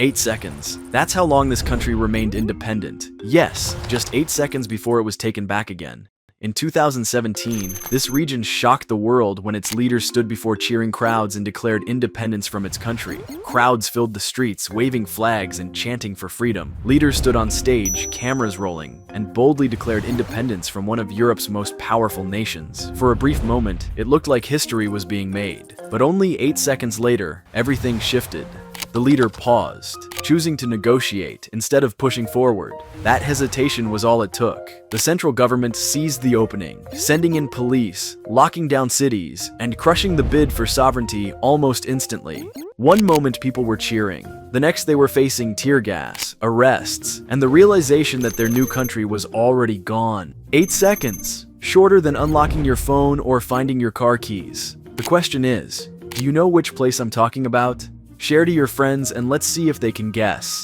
8 seconds. That's how long this country remained independent. Yes, just 8 seconds before it was taken back again. In 2017, this region shocked the world when its leader stood before cheering crowds and declared independence from its country. Crowds filled the streets, waving flags and chanting for freedom. Leaders stood on stage, cameras rolling, and boldly declared independence from one of Europe's most powerful nations. For a brief moment, it looked like history was being made. But only 8 seconds later, everything shifted. The leader paused, choosing to negotiate instead of pushing forward. That hesitation was all it took. The central government seized the opening, sending in police, locking down cities, and crushing the bid for sovereignty almost instantly. One moment people were cheering, the next they were facing tear gas, arrests, and the realization that their new country was already gone. 8 seconds, shorter than unlocking your phone or finding your car keys. The question is, do you know which place I'm talking about? Share to your friends and let's see if they can guess.